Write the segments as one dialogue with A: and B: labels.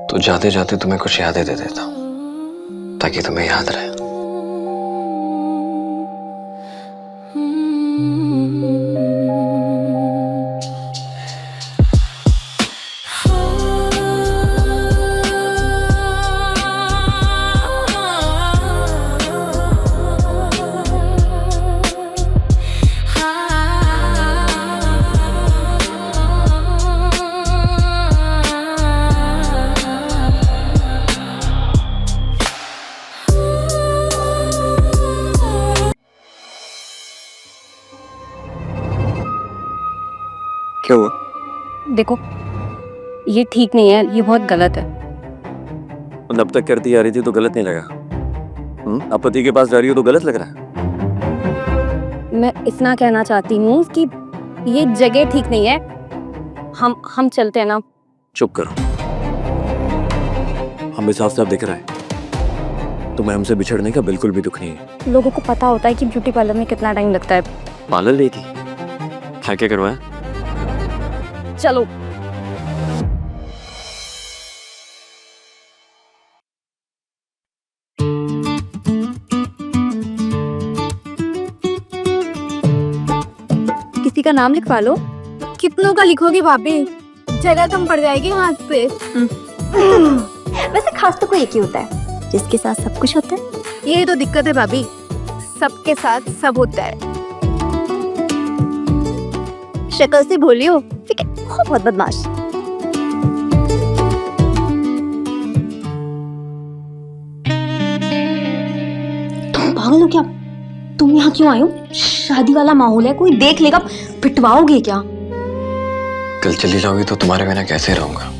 A: तो जाते जाते तुम्हें कुछ यादें दे देता हूँ ताकि तुम्हें याद रहे। क्या हुआ?
B: देखो, ये ठीक नहीं है, ये बहुत गलत है।
A: अब तक करती आ रही थी तो गलत नहीं लगा? अब पति के पास जा रही हो तो गलत लग रहा है?
B: मैं इतना कहना चाहती हूँ कि ये जगह ठीक नहीं है। हम चलते हैं ना।
A: चुप करो। हमें साफ साफ दिख रहा है तुम्हें हमसे बिछड़ने का बिल्कुल भी दुख नहीं है।
B: लोगों को पता होता है कि ब्यूटी पार्लर में कितना टाइम लगता है।
A: पार्लर ली थी? क्या करवाया?
B: चलो। किसी का नाम लिखवा लो।
C: कितनों का लिखोगी भाभी? जगह कम पड़ जाएगी हाथ पे।
B: वैसे खास तो कोई एक ही होता है जिसके साथ सब कुछ होता है।
C: यही तो दिक्कत है भाभी, सबके साथ सब होता है।
B: शक्ल से बोलियो, ठीक है? बहुत बदमाश।
D: तुम पागल हो क्या? तुम यहाँ क्यों आए हो? शादी वाला माहौल है, कोई देख लेगा, पिटवाओगे क्या?
A: कल चली जाओगी तो तुम्हारे बिना कैसे रहूंगा,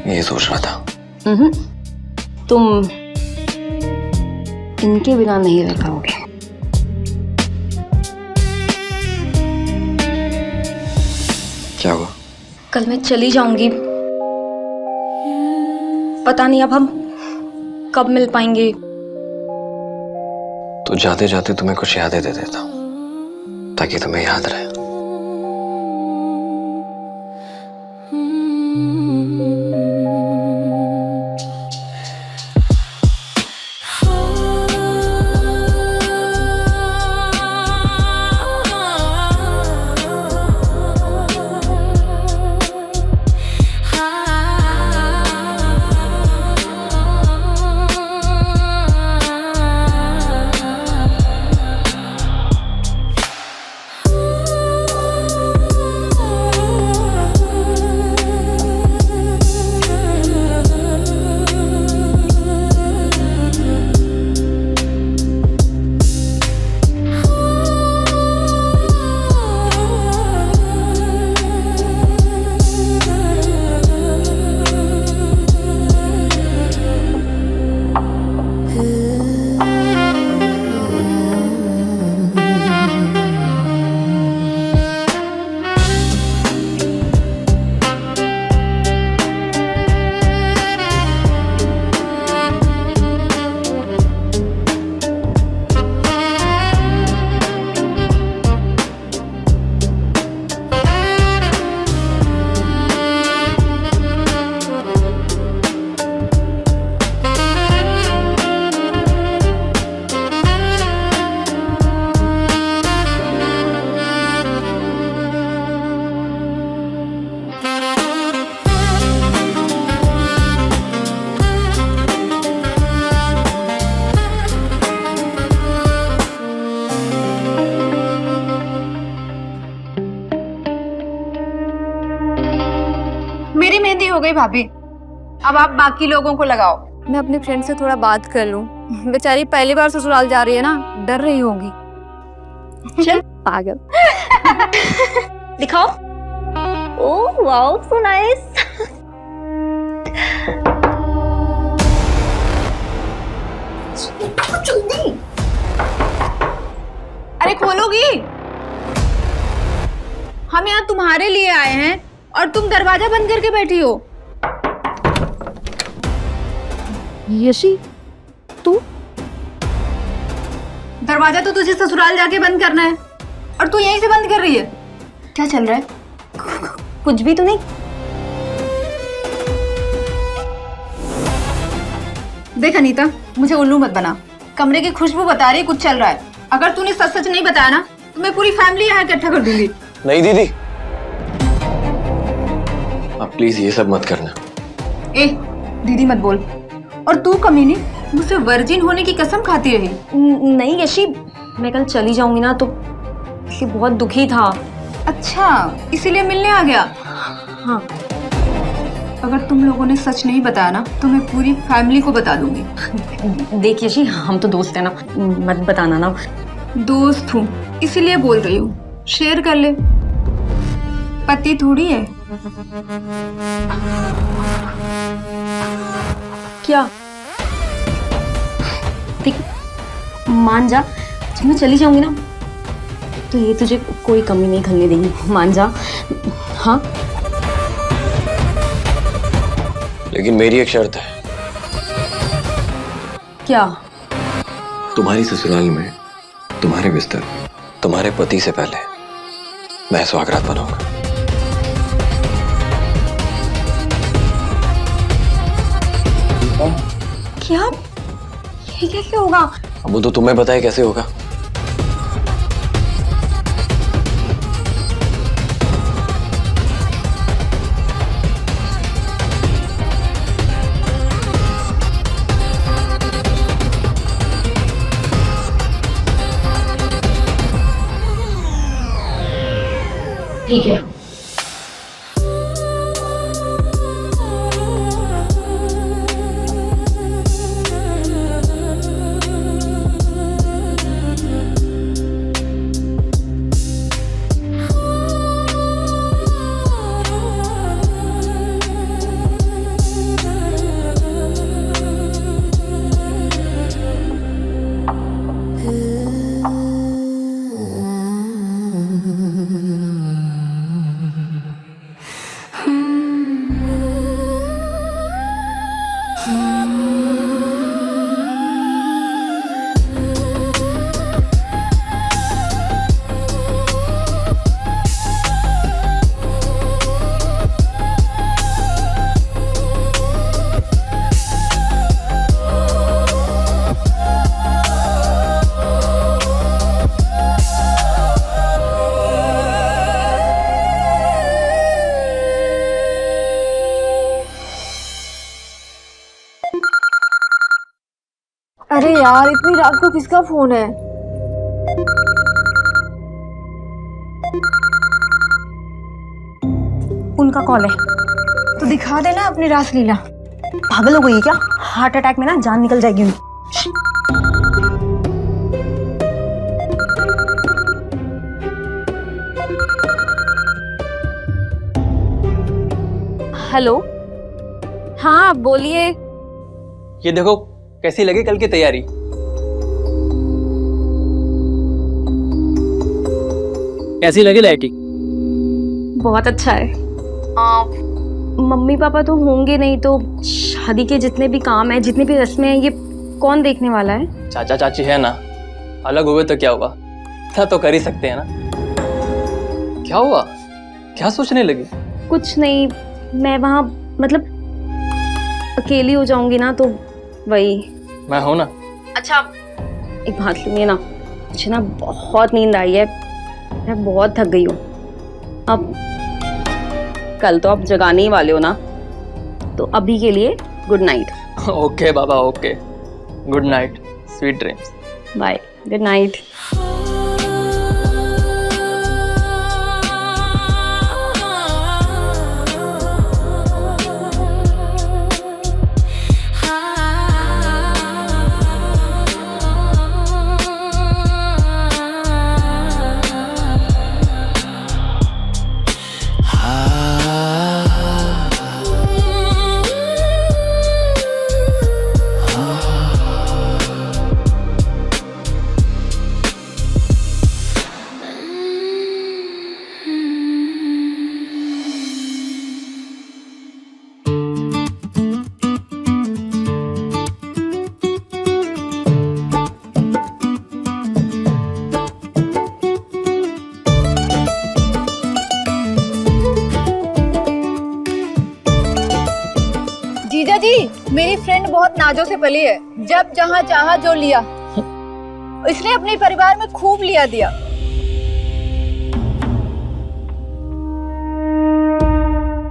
A: ये सोच रहा था।
D: तुम इनके बिना नहीं रह पाओगे।
A: क्या हुआ?
D: कल मैं चली जाऊंगी, पता नहीं अब हम कब मिल पाएंगे।
A: तो जाते जाते तुम्हें कुछ यादें दे देता हूँ ताकि तुम्हें याद रहे।
C: मेरी मेहंदी हो गई भाभी, अब आप बाकी लोगों को लगाओ।
B: मैं अपने फ्रेंड से थोड़ा बात कर लूं। बेचारी पहली बार ससुराल जा रही है ना, डर रही होगी।
D: चल
B: पागल।
D: दिखाओ। Oh wow, so nice. जल्दी।
C: अरे खोलोगी? हम यहाँ तुम्हारे लिए आए हैं और तुम दरवाजा बंद करके बैठी हो।
B: यशी, तू?
C: दरवाजा तो तुझे ससुराल जाके बंद करना है और तू यहीं से बंद कर रही है। क्या चल रहा है?
D: कुछ भी तो नहीं।
C: देख अनीता, मुझे उल्लू मत बना। कमरे की खुशबू बता रही है कुछ चल रहा है। अगर तूने सच सच नहीं बताया ना तो मैं पूरी फैमिली यहाँ इकट्ठा कर दूंगी।
A: नहीं दीदी, आप प्लीज ये सब मत करना।
C: ए दीदी मत बोल। और तू कमीनी मुझसे वर्जिन होने की कसम खाती रही।
D: नहीं यशी, मैं कल चली जाऊंगी ना तो ये बहुत दुखी था।
C: अच्छा, इसीलिए मिलने आ गया।
D: हाँ
C: अगर तुम लोगों ने सच नहीं बताया ना तो मैं पूरी फैमिली को बता दूंगी।
D: देख यशी, हम तो दोस्त है ना, मत बताना ना।
C: दोस्त हूँ इसीलिए बोल रही हूँ, शेयर कर ले। पति थोड़ी है।
D: क्या? देख, मान जा, जब मैं चली जाऊंगी ना तो ये तुझे कोई कमी नहीं खलने देगी, मान जा। हाँ
A: लेकिन मेरी एक शर्त है।
D: क्या?
A: तुम्हारी ससुराल में तुम्हारे बिस्तर तुम्हारे पति से पहले मैं स्वागत बनाऊंगा।
D: क्या? ये कैसे होगा?
A: अब वो तो तुम्हें बताए कैसे होगा।
D: ठीक है।
C: अरे यार, इतनी रात को किसका फोन है?
D: उनका कॉल है।
C: तो दिखा देना अपनी रासलीला।
D: पागल हो गई है क्या? हार्ट अटैक में ना जान निकल जाएगी उनकी।
B: हेलो, हाँ बोलिए।
E: ये देखो कैसी लगी कल की तैयारी। कैसी लगी लाइटिंग?
D: बहुत अच्छा है। मम्मी पापा तो होंगे नहीं तो शादी के जितने भी काम है, जितनी भी रस्में हैं, ये कौन देखने वाला है?
E: चाचा चाची है ना, अलग हुए तो क्या हुआ, इतना तो कर ही सकते हैं ना। क्या हुआ, क्या सोचने लगी?
D: कुछ नहीं, मैं वहाँ मतलब अकेली हो जाऊंगी ना तो वही।
E: मैं हूं ना।
D: अच्छा एक बात सुनिए ना, मुझे ना बहुत नींद आई है, मैं बहुत थक गई हूँ। अब कल तो आप जगाने ही वाले हो ना, तो अभी के लिए गुड नाइट।
E: ओके बाबा, okay, good night, sweet dreams.
D: Bye, good night.
C: जी, मेरी फ्रेंड बहुत नाजों से पली है, जब जहाँ चाहा जो लिया, इसने अपने परिवार में खूब लिया दिया।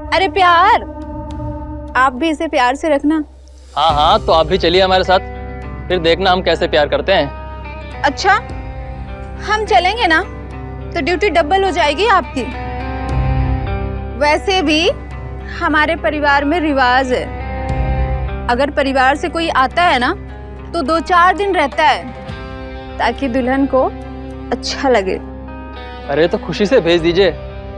C: अरे प्यार, आप भी इसे प्यार से रखना।
E: हाँ हाँ, तो आप भी चलिए हमारे साथ, फिर देखना हम कैसे प्यार करते हैं।
C: अच्छा, हम चलेंगे ना तो ड्यूटी डबल हो जाएगी आपकी। वैसे भी हमारे परिवार में रिवाज है, अगर परिवार से कोई आता है ना तो 2-4 दिन रहता है ताकि दुल्हन को अच्छा लगे।
E: अरे तो खुशी से भेज दीजिए,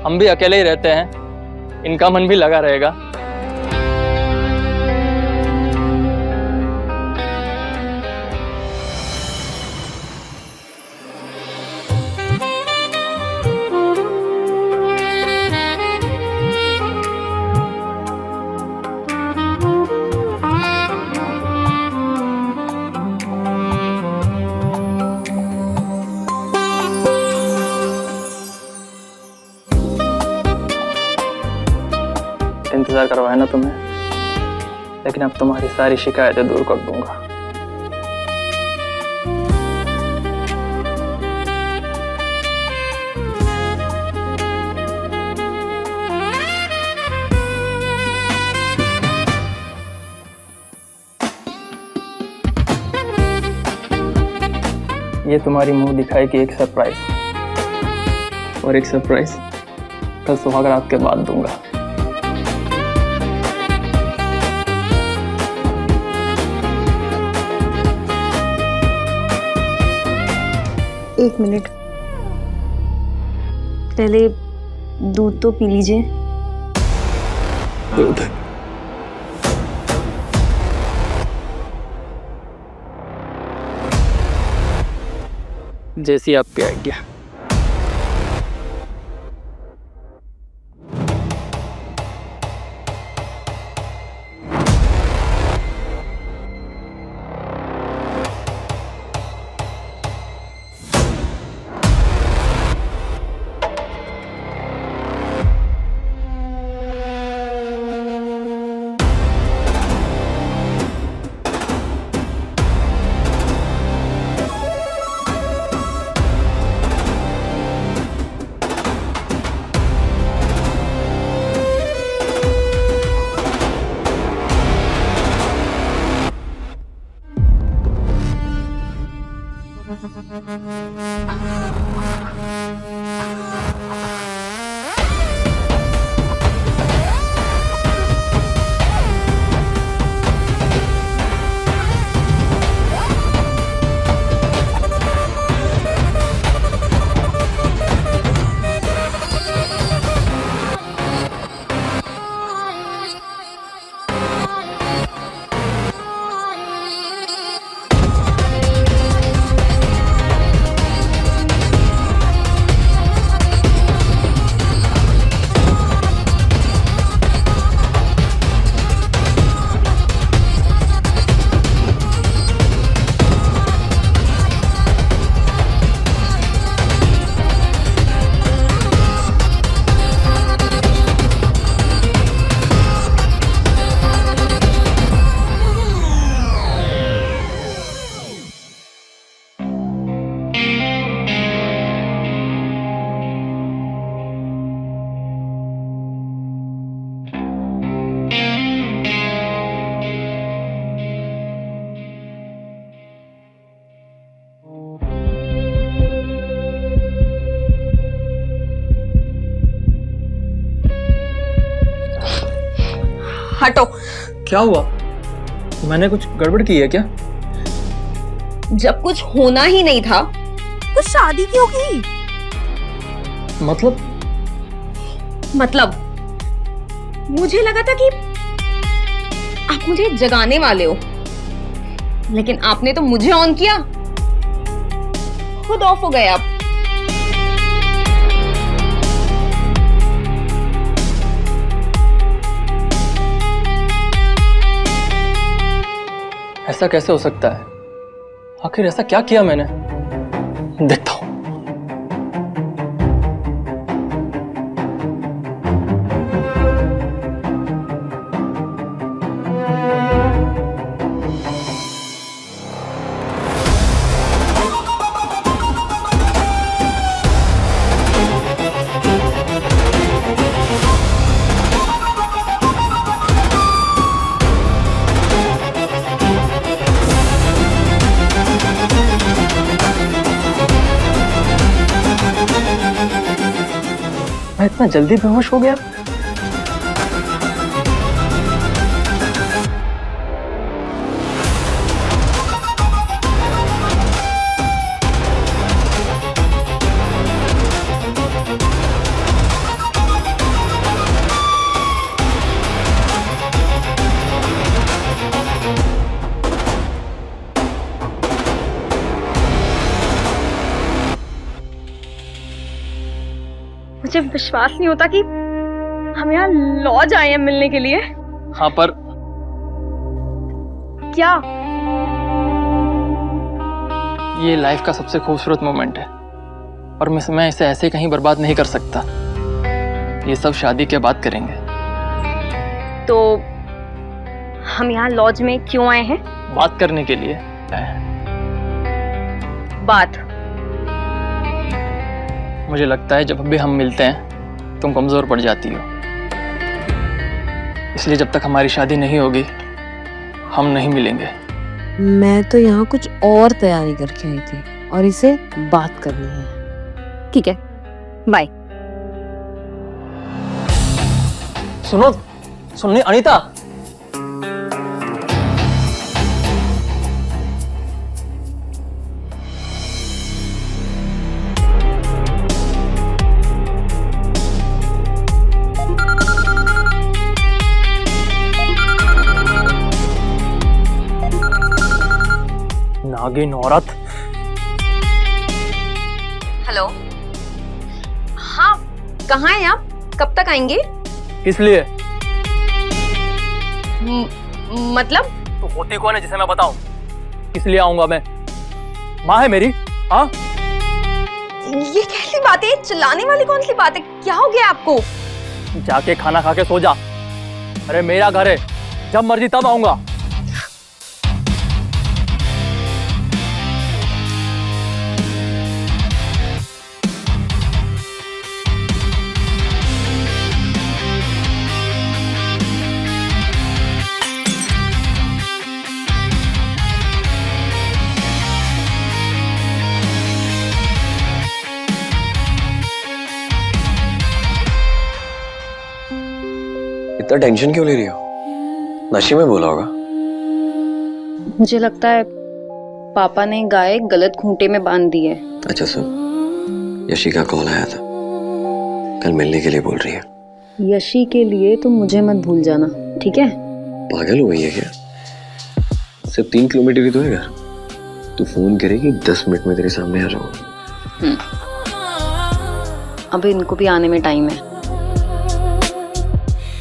E: हम भी अकेले ही रहते हैं, इनका मन भी लगा रहेगा। इंतजार करवाया ना तुम्हें, लेकिन अब तुम्हारी सारी शिकायतें दूर कर दूंगा। ये तुम्हारी मुंह दिखाई की एक सरप्राइज, और एक सरप्राइज कल सुहाग रात के बाद दूंगा।
D: एक मिनट, पहले दूध तो पी लीजिए।
A: दूध?
E: जैसी आपकी आइडिया।
D: हटो।
E: क्या हुआ? मैंने कुछ गड़बड़ की है क्या?
D: जब कुछ होना ही नहीं था तो शादी क्यों की?
E: मतलब
D: मुझे लगा था कि आप मुझे जगाने वाले हो, लेकिन आपने तो मुझे ऑन किया, खुद ऑफ हो गए आप।
E: ऐसा कैसे हो सकता है? आखिर ऐसा क्या किया मैंने? देखता हूं। मैं इतना जल्दी बेहोश हो गया?
D: मुझे विश्वास नहीं होता कि हम यहाँ लॉज आए हैं मिलने के लिए।
E: हाँ, पर
D: क्या?
E: ये लाइफ का सबसे खूबसूरत मोमेंट है और मैं इसे ऐसे कहीं बर्बाद नहीं कर सकता। ये सब शादी के बाद करेंगे।
D: तो हम यहाँ लॉज में क्यों आए हैं?
E: बात करने के लिए।
D: बात?
E: मुझे लगता है जब भी हम मिलते हैं तुम कमजोर पड़ जाती हो, इसलिए जब तक हमारी शादी नहीं होगी हम नहीं मिलेंगे।
F: मैं तो यहाँ कुछ और तैयारी करके आई थी और इसे बात करनी है।
B: ठीक है, बाय।
E: सुनो, सुननी अनीता। नागिन औरत।
D: हेलो। हाँ, कहाँ हैं आप? कब तक आएंगे?
E: किस लिए?
D: मतलब?
E: तू होती कौन है जिसे मैं बताऊं? किस लिए आऊंगा मैं? माँ है मेरी। हाँ,
D: ये कैसी बात है? चिल्लाने वाली कौन सी बात है? क्या हो गया आपको?
E: जाके खाना खा के सो जा। अरे मेरा घर है, जब मर्जी तब आऊंगा।
A: इतना टेंशन क्यों ले रही हो? नशे में बोला होगा।
D: मुझे लगता है पापा ने गाय गलत खूंटे में बांध दी है।
A: अच्छा सुन, यशी का कॉल आया था, कल मिलने के लिए बोल रही है।
D: यशी के लिए तो मुझे मत भूल जाना, ठीक है?
A: पागल हो गई है क्या? सिर्फ 3 किलोमीटर ही तो है घर। तू फोन करेगी 10 मिनट में तेरे सामने आ जाऊंगा।
D: अब इनको भी आने में टाइम है।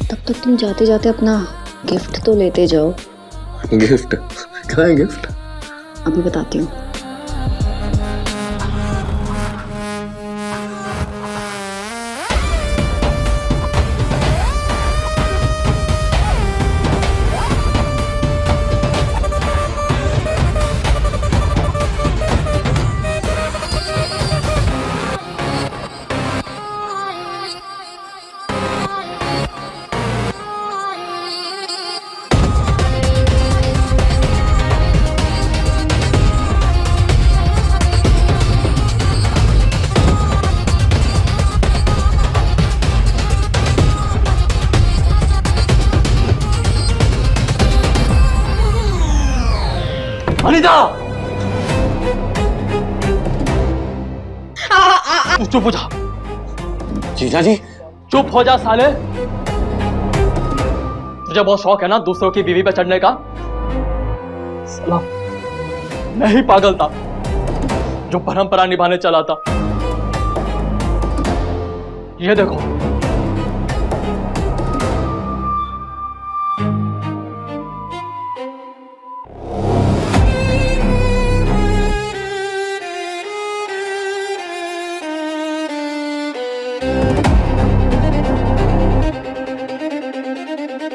D: तब तक तुम जाते जाते अपना गिफ्ट तो लेते जाओ।
A: गिफ्ट? कहाँ है गिफ्ट?
D: अभी बताती हूँ।
E: अनीता! तू चुप हो जा।
A: जीजा जी।
E: चुप हो जा साले। तुझे बहुत शौक है ना दूसरों की बीवी पे चढ़ने का? साला, मैं ही पागल था जो परंपरा निभाने चला था। ये देखो,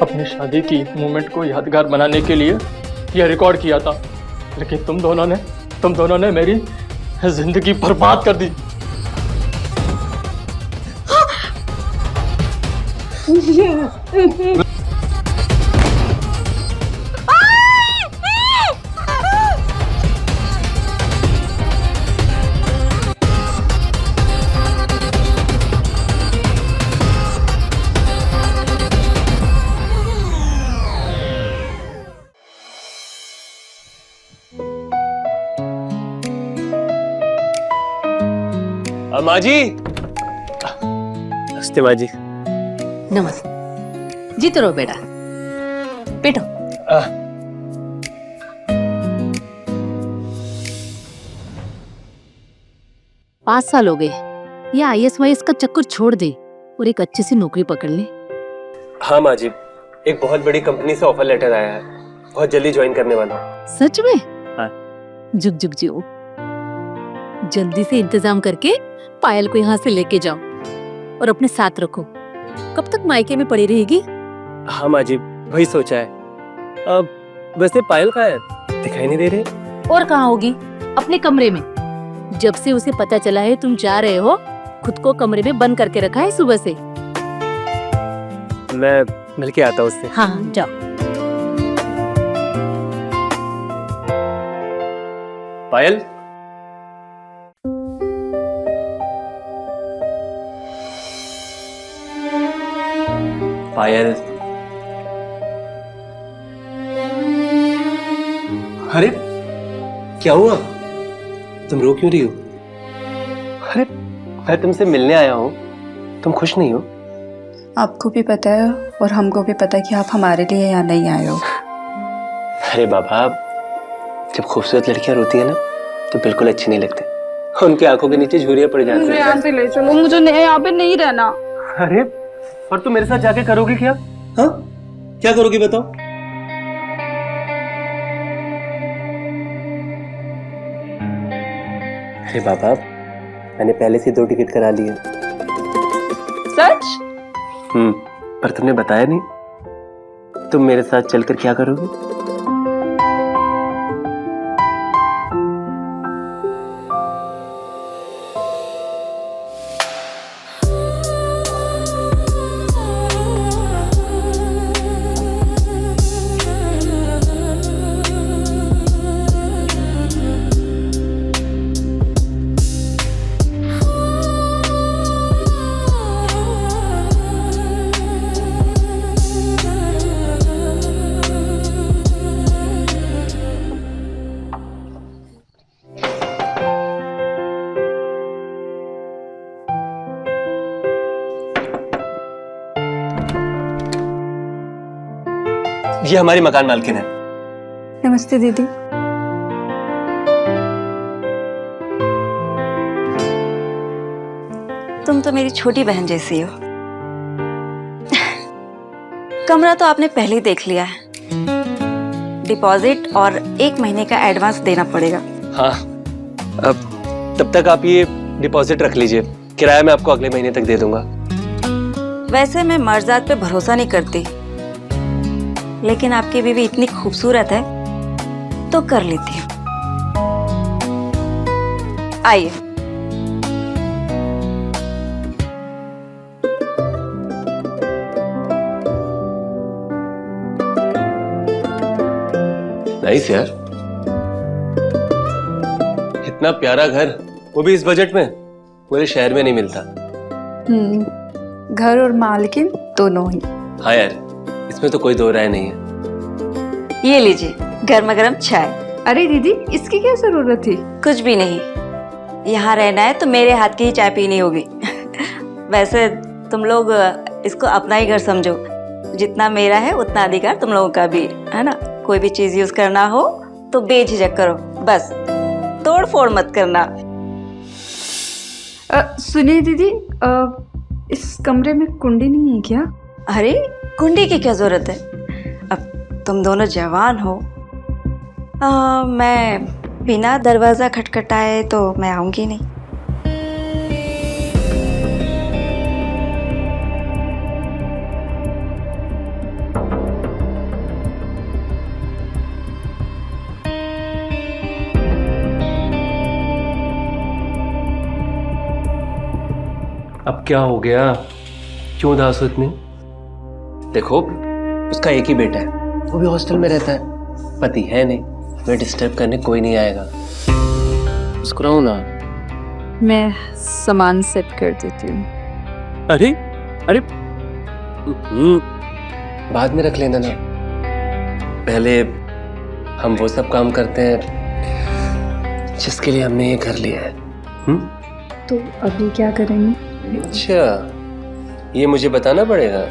E: अपनी शादी की मोमेंट को यादगार बनाने के लिए यह रिकॉर्ड किया था, लेकिन तुम दोनों ने मेरी जिंदगी बर्बाद कर दी।
G: माँ जी। नमस्ते माँ जी।
H: नमस्ते। जीते रहो बेटा, बैठो। 5 साल हो गए, ये IAS का चक्कर छोड़ दे और एक अच्छी सी नौकरी पकड़ ले।
G: हाँ माँ जी, एक बहुत बड़ी कंपनी से ऑफर लेटर आया है, बहुत जल्दी ज्वाइन करने वाला हूँ।
H: सच में?
G: हाँ।
H: जुग जुग जियो। जल्दी से इंतजाम करके पायल को यहाँ से लेके जाओ और अपने साथ रखो। कब तक मायके में पड़ी रहेगी?
G: हाँ माँ जी, वही सोचा है। अब वैसे पायल कहाँ है? दिखाई नहीं दे रही।
H: और कहाँ होगी? अपने कमरे में। जब से उसे पता चला है तुम जा रहे हो, खुद को कमरे में बंद करके रखा है सुबह से।
G: मैं मिलके आता हूँ उससे।
H: हाँ जाओ।
G: पायल, पायल। अरे क्या हुआ? तुम रो क्यों रही हो? अरे मैं तुमसे मिलने आया हूँ, तुम खुश नहीं हो?
C: आपको भी पता है और हमको भी पता है कि आप हमारे लिए यहाँ नहीं आए हो।
G: अरे बाबा, जब खूबसूरत लड़कियां रोती है ना तो बिल्कुल अच्छी नहीं लगती, उनकी आंखों के नीचे झुर्रियां पड़ जाती हैं।
C: यहाँ से ले चलो, मुझे यहाँ पे नहीं रहना।
G: अरे और तुम मेरे साथ जाके करोगी क्या? हाँ, क्या करोगी बताओ? अरे बाबा, मैंने पहले से 2 टिकट करा लिए।
C: सच?
G: पर तुमने बताया नहीं। तुम मेरे साथ चलकर क्या करोगी? ये हमारी मकान मालकिन है।
C: नमस्ते दीदी।
D: तुम तो मेरी छोटी बहन जैसी हो। कमरा तो आपने पहले ही देख लिया है। डिपॉजिट और 1 महीने का एडवांस देना पड़ेगा।
G: हाँ, अब तब तक आप ये डिपॉजिट रख लीजिए, किराया मैं आपको अगले महीने तक दे दूंगा।
D: वैसे मैं मर्जात पे भरोसा नहीं करती, लेकिन आपकी बीवी इतनी खूबसूरत है तो कर लेती हूँ। आइए।
G: नाइस यार, इतना प्यारा घर, वो भी इस बजट में, पूरे शहर में नहीं मिलता।
C: घर और मालकिन दोनों ही।
G: हाँ यार, इसमें तो कोई दो राय नहीं है।
D: ये लीजिए गर्मा गर्म चाय।
C: अरे दीदी, इसकी क्या जरूरत थी?
D: कुछ भी नहीं, यहाँ रहना है तो मेरे हाथ की ही चाय पीनी होगी। वैसे तुम लोग इसको अपना ही घर समझो, जितना मेरा है उतना अधिकार तुम लोगों का भी है ना। कोई भी चीज यूज करना हो तो बेझिझक करो, बस तोड़ फोड़ मत करना।
C: सुनिए दीदी, इस कमरे में कुंडी नहीं है क्या?
D: अरे कुंडी की क्या जरूरत है, अब तुम दोनों जवान हो। मैं बिना दरवाजा खटखटाए तो मैं आऊंगी नहीं।
G: अब क्या हो गया, क्यों उदास हो इतनी? देखो, उसका एक ही बेटा है, वो भी हॉस्टल में रहता है, पति है नहीं, मैं डिस्टर्ब करने कोई नहीं आएगा। मुस्कुराओ ना।
C: मैं सामान सेट कर देती हूँ।
G: अरे अरे, बाद में रख लेना ना, पहले हम वो सब काम करते हैं जिसके लिए हमने ये घर लिया है।
C: तो अभी क्या करेंगे?
G: अच्छा, ये मुझे बताना पड़ेगा।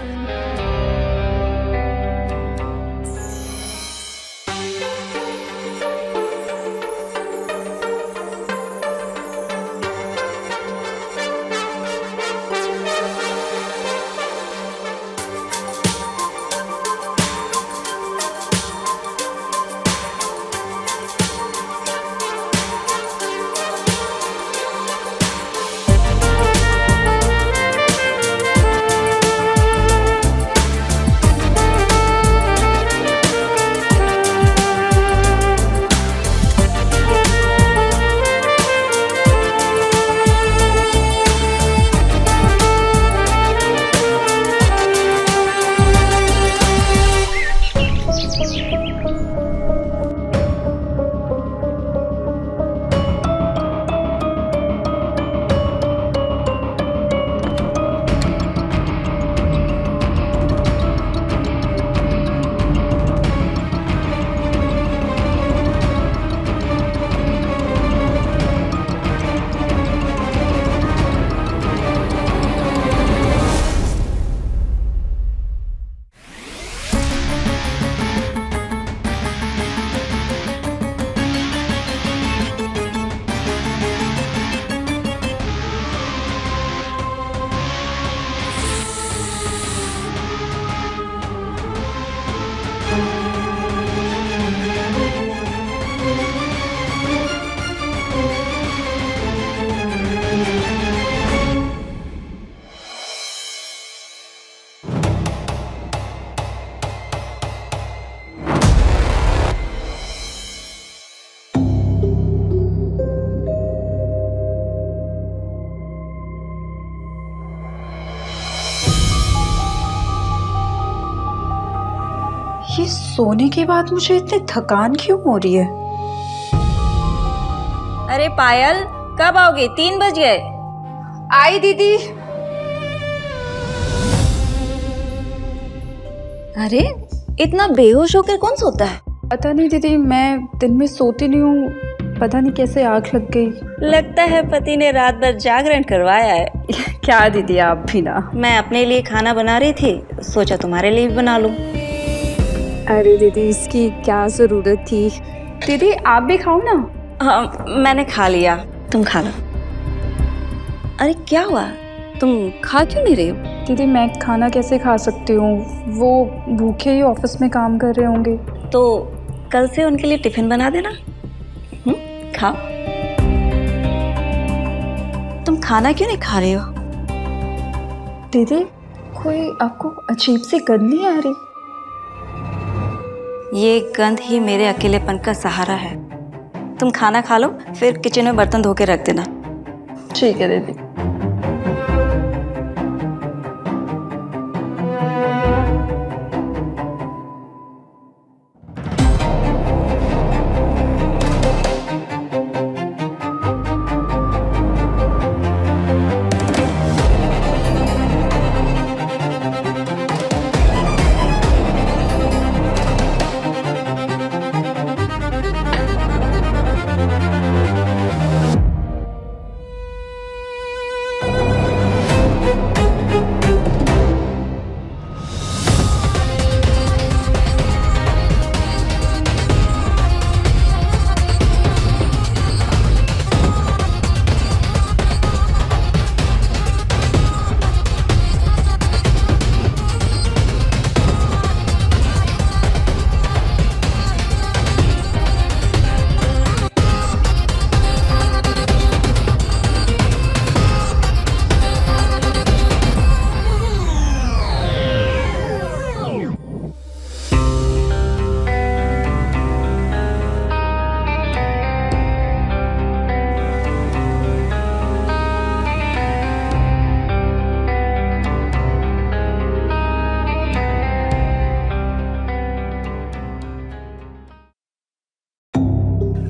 C: ये सोने के बाद मुझे इतनी थकान क्यों हो रही है?
D: अरे पायल, कब आओगे? 3 बज गए।
C: आई दीदी।
D: अरे इतना बेहोश होकर कौन सोता है?
C: पता नहीं दीदी, मैं दिन में सोती नहीं हूँ, पता नहीं कैसे आँख लग गई।
D: लगता है पति ने रात भर जागरण करवाया है।
C: क्या दीदी, आप भी ना।
D: मैं अपने लिए खाना बना रही थी, सोचा तुम्हारे लिए भी बना लूं।
B: अरे दीदी, इसकी क्या जरूरत थी?
C: दीदी आप भी खाओ ना।
D: हाँ, मैंने खा लिया, तुम खा लो। अरे क्या हुआ?
B: तुम खा क्यों नहीं रहे हो?
C: दीदी मैं खाना कैसे खा सकती हूँ, वो भूखे ही ऑफिस में काम कर रहे होंगे।
D: तो कल से उनके लिए टिफिन बना देना। खाओ। तुम खाना क्यों नहीं खा रहे हो?
C: दीदी कोई आपको अजीब सी गंध नहीं आ रही?
D: ये गंध ही मेरे अकेलेपन का सहारा है। तुम खाना खा लो, फिर किचन में बर्तन धो के रख देना।
C: ठीक है दीदी।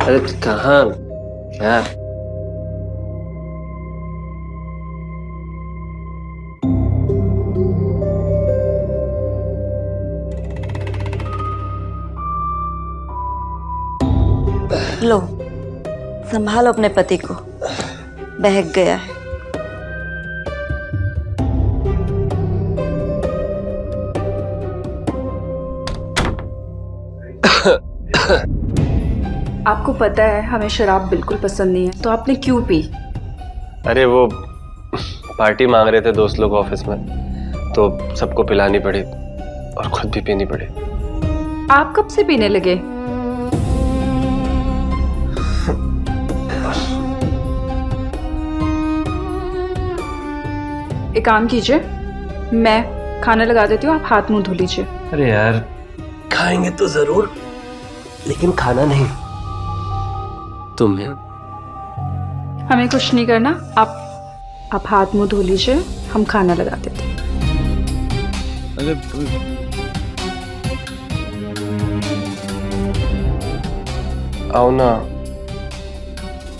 G: अरे कहाँ? क्या?
D: लो, संभालो अपने पति को, बहक गया है।
C: आपको पता है हमें शराब बिल्कुल पसंद नहीं है, तो आपने क्यों पी?
G: अरे वो पार्टी मांग रहे थे दोस्त लोग ऑफिस में, तो सबको पिलानी पड़ी और खुद भी पीनी पड़ी।
C: आप कब से पीने लगे? एक काम कीजिए, मैं खाना लगा देती हूँ, आप हाथ मुंह धो लीजिए।
G: अरे यार, खाएंगे तो जरूर, लेकिन खाना नहीं। तुम्हें
C: हमें कुछ नहीं करना, आप हाथ मुंह धो लीजिए, हम खाना लगा देते हैं।
G: अरे आओ ना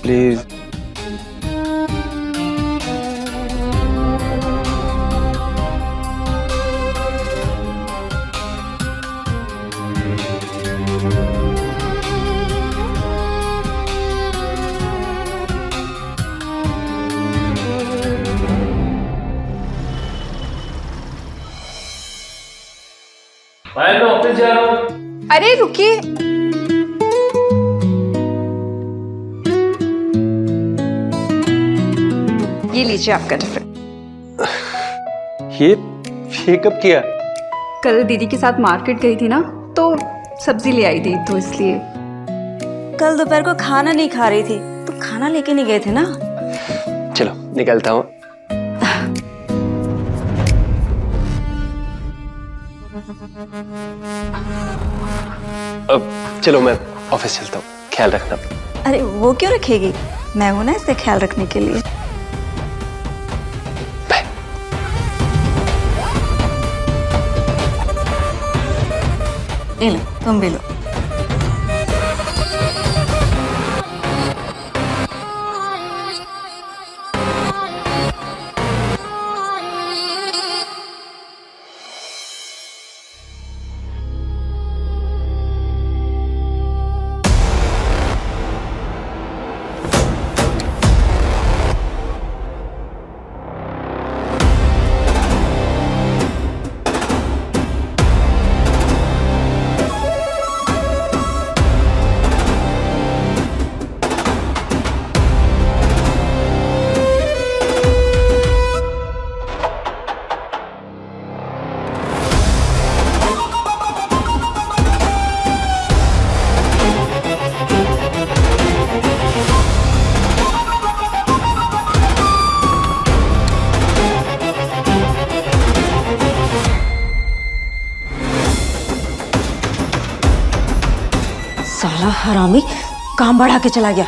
G: प्लीज। मैं ऑफिस जा रहा हूँ।
C: अरे रुकिए, ये लीजिए आपका टिफिन।
G: ये कब किया?
C: कल दीदी के साथ मार्केट गई थी ना, तो सब्जी ले आई थी, तो इसलिए।
D: कल दोपहर को खाना नहीं खा रही थी तो खाना लेके नहीं गए थे ना?
G: चलो निकलता हूँ। अब चलो मैं ऑफिस चलता हूँ, ख्याल रखना।
D: अरे वो क्यों रखेगी, मैं हूं ना इससे ख्याल रखने के लिए।
G: बाय।
D: ले लो, तुम भी लो। साला हरामी काम बढ़ा के चला गया।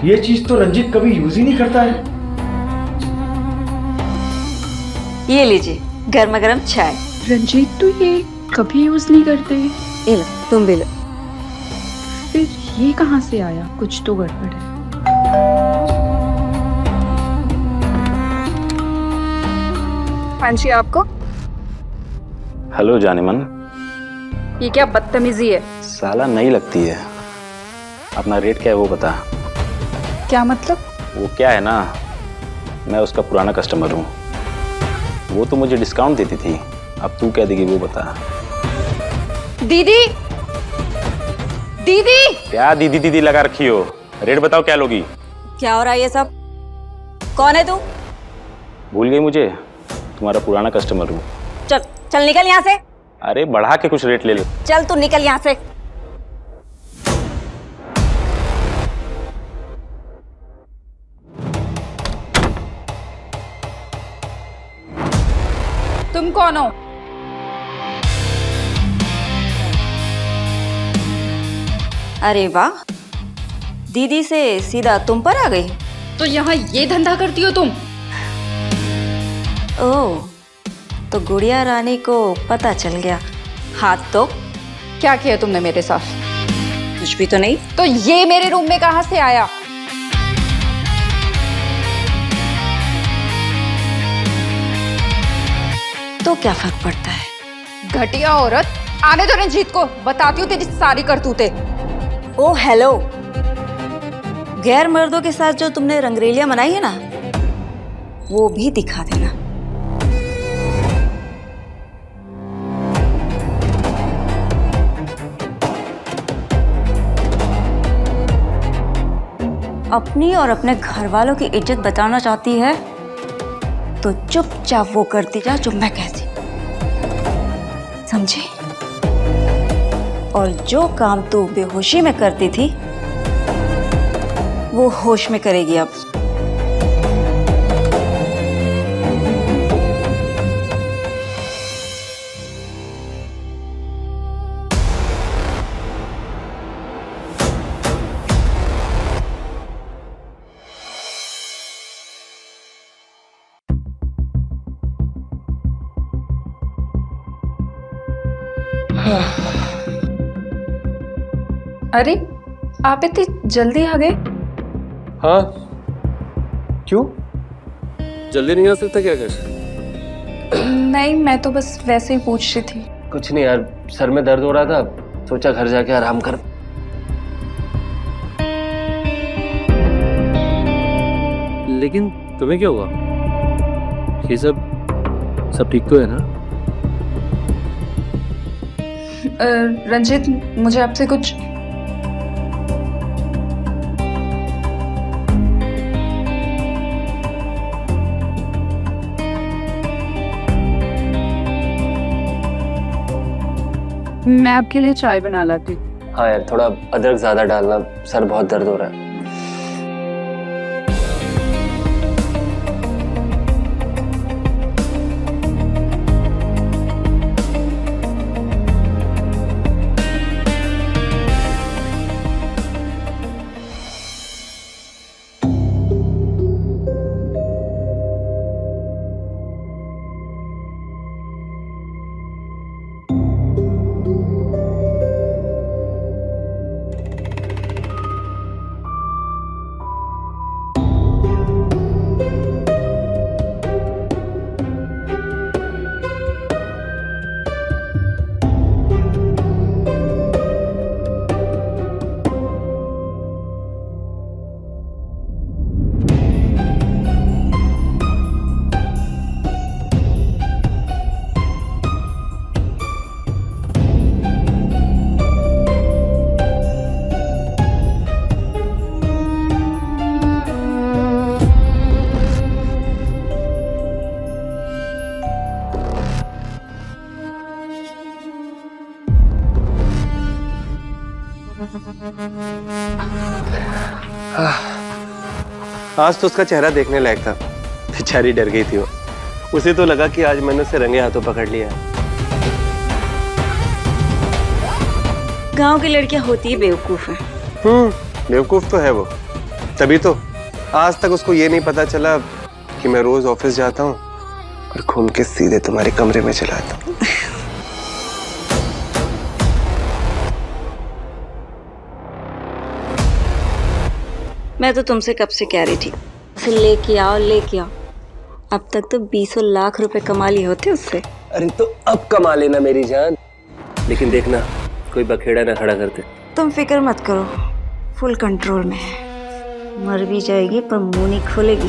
I: ये चीज तो रंजीत कभी यूज ही नहीं करता है।
D: ये लीजिए गर्मा गर्म चाय।
C: रंजीत तो ये कभी यूज नहीं करते,
D: ये लो, तुम भी लो।
C: फिर ये कहाँ से आया? कुछ तो गड़बड़ है। हाँ जी, आपको?
I: हेलो जानेमन।
C: ये क्या बदतमीजी है?
I: साला नहीं लगती है। अपना रेट क्या है वो बता।
C: क्या मतलब?
I: वो क्या है ना, मैं उसका पुराना कस्टमर हूँ। वो तो मुझे डिस्काउंट देती थी, अब तू क्या देगी वो बता।
C: दीदी, दीदी।
I: क्या दीदी दीदी लगा रखी हो? रेट बताओ क्या लोगी।
D: क्या हो रहा है ये सब? कौन है तू?
I: भूल गई मुझे? तुम्हारा पुराना कस्टमर हूँ।
D: चल चल निकल यहाँ से।
I: अरे बढ़ा के कुछ रेट ले लो।
D: चल तू निकल यहाँ से।
C: तुम कौन हो?
D: अरे वाह, दीदी से सीधा तुम पर आ गई।
C: तो यहाँ ये धंधा करती हो तुम?
D: ओह, तो गुड़िया रानी को पता चल गया। हाथ तो
C: क्या किया तुमने मेरे साथ?
D: कुछ भी तो नहीं।
C: तो ये मेरे रूम में कहाँ से आया?
J: तो क्या फर्क पड़ता है।
C: घटिया औरत, आने दो रंजीत को, बताती हूँ तेरी सारी करतूतें।
J: ओ हेलो, गैर मर्दों के साथ जो तुमने रंगरेलियां मनाई है ना, वो भी दिखा देना। अपनी और अपने घर वालों की इज्जत बचाना चाहती है तो चुपचाप वो करती जा जो मैं कहती, समझी? और जो काम तू बेहोशी में करती थी वो होश में करेगी अब।
C: अरे आप इतनी जल्दी आ गए?
G: हाँ, क्यों? जल्दी नहीं आ सकता क्या कर?
C: नहीं, मैं तो बस वैसे ही पूछ रही थी।
G: कुछ नहीं यार, सर में दर्द हो रहा था, सोचा घर जाके आराम कर।
K: लेकिन तुम्हें क्या हुआ? ये सब ठीक तो है ना?
C: रंजीत, मुझे आपसे कुछ मैं आपके लिए चाय बना लाती हूँ।
G: हाँ यार, थोड़ा अदरक ज्यादा डालना, सर बहुत दर्द हो रहा है।
L: आज तो उसका चेहरा देखने लायक था, बेचारी डर गई थी वो। उसे तो लगा कि आज मैंने उसे रंगे हाथों पकड़ लिया है।
J: गांव की लड़कियां होती ही बेवकूफ हैं।
L: बेवकूफ तो है वो, तभी तो आज तक उसको ये नहीं पता चला कि मैं रोज ऑफिस जाता हूँ और घूम के सीधे तुम्हारे कमरे में चला आता हूँ।
J: मैं तो तुमसे कब से कह रही थी उसे लेके आओ लेके आओ। अब तक तो 20 लाख रुपए कमा लिए होते उससे।
G: अरे तो अब कमा लेना मेरी जान, लेकिन देखना कोई बखेड़ा ना खड़ा करते।
J: तुम फिक्र मत करो, फुल कंट्रोल में है। मर भी जाएगी पर मुंह नहीं खोलेगी।